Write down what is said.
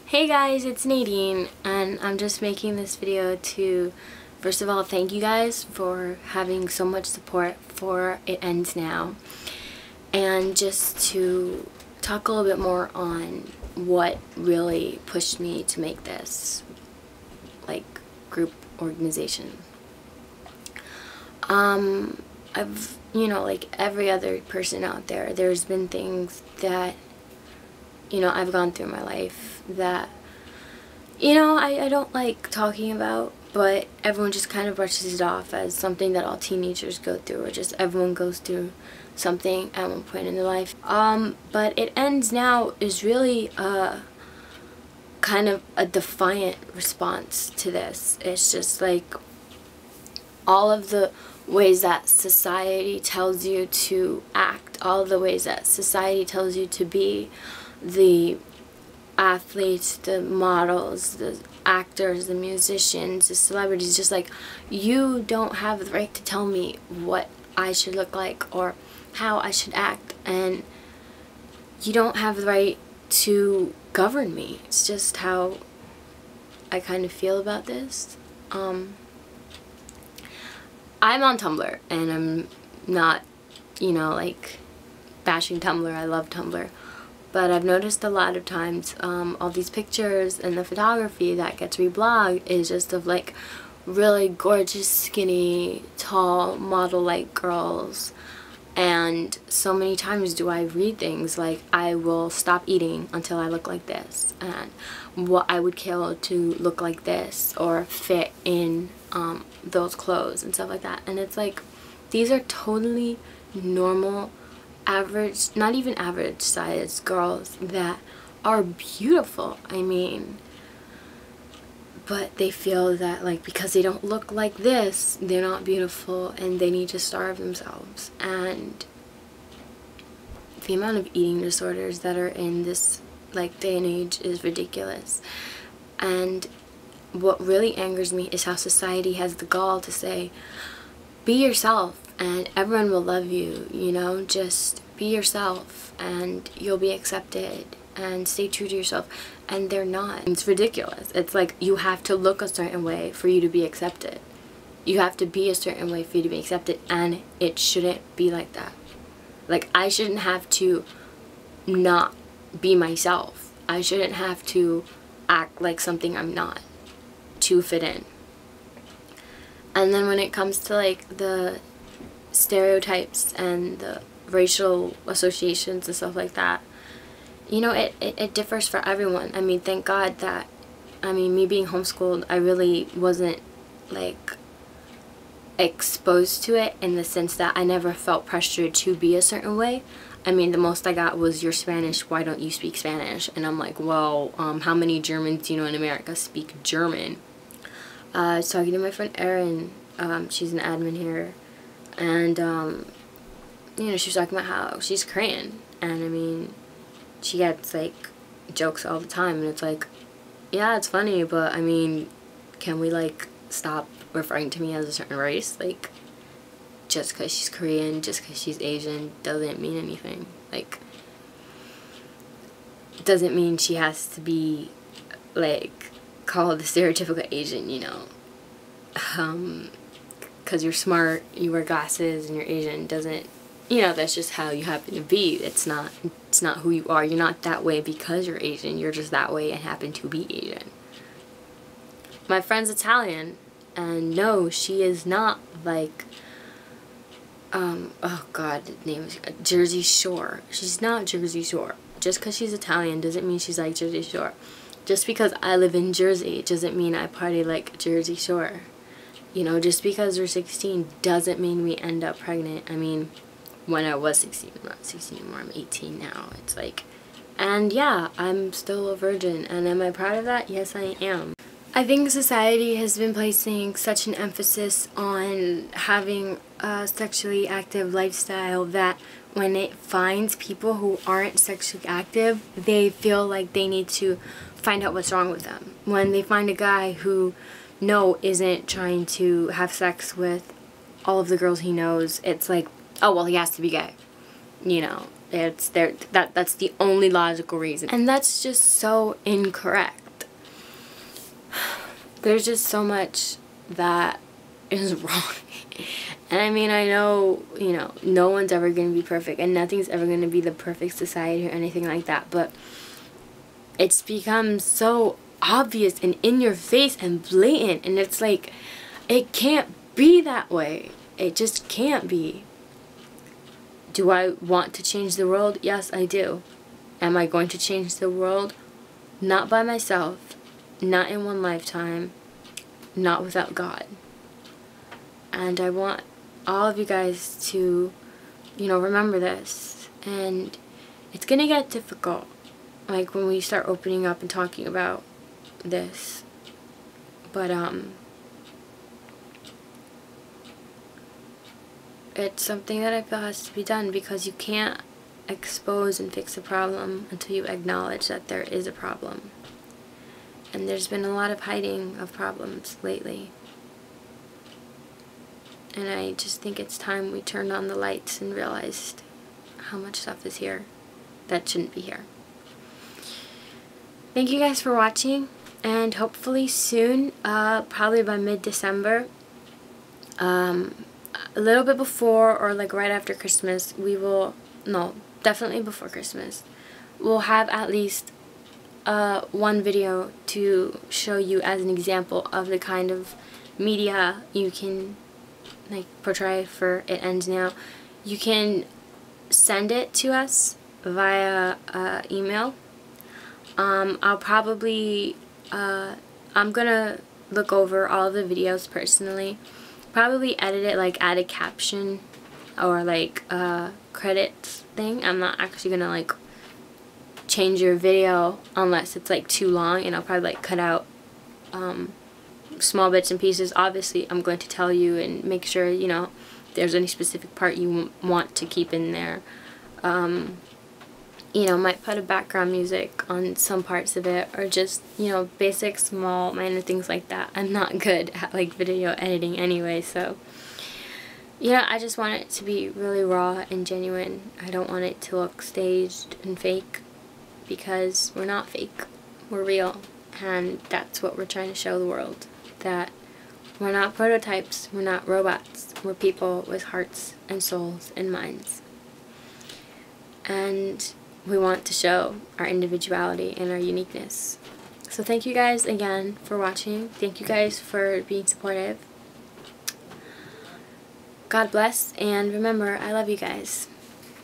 Hey guys, it's Nadine, and I'm just making this video to, first of all, thank you guys for having so much support for It Ends Now, and just to talk a little bit more on what really pushed me to make this, like, group organization. I've, like every other person out there, there's been things that I've gone through in my life that, I don't like talking about, but everyone just kind of brushes it off as something that all teenagers go through, or just everyone goes through something at one point in their life. But It Ends Now is really kind of a defiant response to this. It's just like all of the ways that society tells you to act, all of the ways that society tells you to be, the athletes, the models, the actors, the musicians, the celebrities, just like, you don't have the right to tell me what I should look like or how I should act, and you don't have the right to govern me. It's just how I kind of feel about this. I'm on Tumblr, and I'm not, like, bashing Tumblr. I love Tumblr. But I've noticed a lot of times all these pictures and the photography that gets reblogged is just of like really gorgeous, skinny, tall, model-like girls. And so many times do I read things like, I will stop eating until I look like this, and what I would kill to look like this or fit in those clothes and stuff like that. And it's like, these are totally normal, average, not even average size girls that are beautiful, I mean, but they feel that, like, because they don't look like this, they're not beautiful and they need to starve themselves. And the amount of eating disorders that are in this, like, day and age is ridiculous. And what really angers me is how society has the gall to say, be yourself and everyone will love you, just be yourself and you'll be accepted and stay true to yourself. And they're not. It's ridiculous. It's like, you have to look a certain way for you to be accepted. You have to be a certain way for you to be accepted, and it shouldn't be like that. Like, I shouldn't have to not be myself. I shouldn't have to act like something I'm not to fit in. And then when it comes to, like, the stereotypes and the racial associations and stuff like that, it differs for everyone. I mean, thank God that, me being homeschooled, I really wasn't, like, exposed to it in the sense that I never felt pressured to be a certain way. I mean, the most I got was, you're Spanish, why don't you speak Spanish? And I'm like, well, how many Germans do you know in America speak German? I was talking to my friend Erin, she's an admin here, and, she was talking about how she's Korean, and I mean, she gets, like, jokes all the time, and it's like, yeah, it's funny, but I mean, can we, like, stop referring to me as a certain race? Like, just because she's Korean, just because she's Asian, doesn't mean anything. Like, doesn't mean she has to be, like, called the stereotypical Asian, because you're smart, you wear glasses, and you're Asian, doesn't, that's just how you happen to be. It's not who you are. You're not that way because you're Asian. You're just that way and happen to be Asian. My friend's Italian, and no, she is not like, oh god, the name is Jersey Shore. She's not Jersey Shore. Just because she's Italian doesn't mean she's like Jersey Shore. Just because I live in Jersey doesn't mean I party like Jersey Shore. Just because we're 16 doesn't mean we end up pregnant. I mean, when I was 16, I'm not 16 anymore, I'm 18 now. It's like, and yeah, I'm still a virgin, and am I proud of that? Yes, I am. I think society has been placing such an emphasis on having a sexually active lifestyle that when it finds people who aren't sexually active, they feel like they need to find out what's wrong with them. When they find a guy who, isn't trying to have sex with all of the girls he knows, it's like, oh, well, he has to be gay. It's there. That's the only logical reason. And that's just so incorrect. There's just so much that is wrong. And I mean, I know, you know, no one's ever going to be perfect, and nothing's ever going to be the perfect society or anything like that, but it's become so obvious and in your face and blatant, and it's like, it can't be that way. It just can't be. Do I want to change the world? Yes, I do. Am I going to change the world? Not by myself, not in one lifetime, not without God. And I want all of you guys to, you know, remember this. And it's gonna get difficult, like when we start opening up and talking about this. But it's something that I feel has to be done, because you can't expose and fix a problem until you acknowledge that there is a problem. And there's been a lot of hiding of problems lately. And I just think it's time we turned on the lights and realized how much stuff is here that shouldn't be here. Thank you guys for watching, and hopefully soon, probably by mid-December, a little bit before or like right after Christmas, we will, no, definitely before Christmas, we'll have at least one video to show you as an example of the kind of media you can like portray for It Ends Now. You can send it to us via email. I'll probably I'm gonna look over all of the videos personally, probably edit it, like add a caption or like credits thing. I'm not actually gonna like change your video unless it's like too long, and I'll probably like cut out small bits and pieces. Obviously I'm going to tell you and make sure, you know, if there's any specific part you want to keep in there. You know, might put a background music on some parts of it, or just, you know, basic small minor things like that. I'm not good at like video editing anyway, so yeah, I just want it to be really raw and genuine. I don't want it to look staged and fake, because we're not fake, we're real. And that's what we're trying to show the world, that we're not prototypes, we're not robots, we're people with hearts and souls and minds. And we want to show our individuality and our uniqueness. So thank you guys again for watching. Thank you guys for being supportive. God bless, and remember, I love you guys.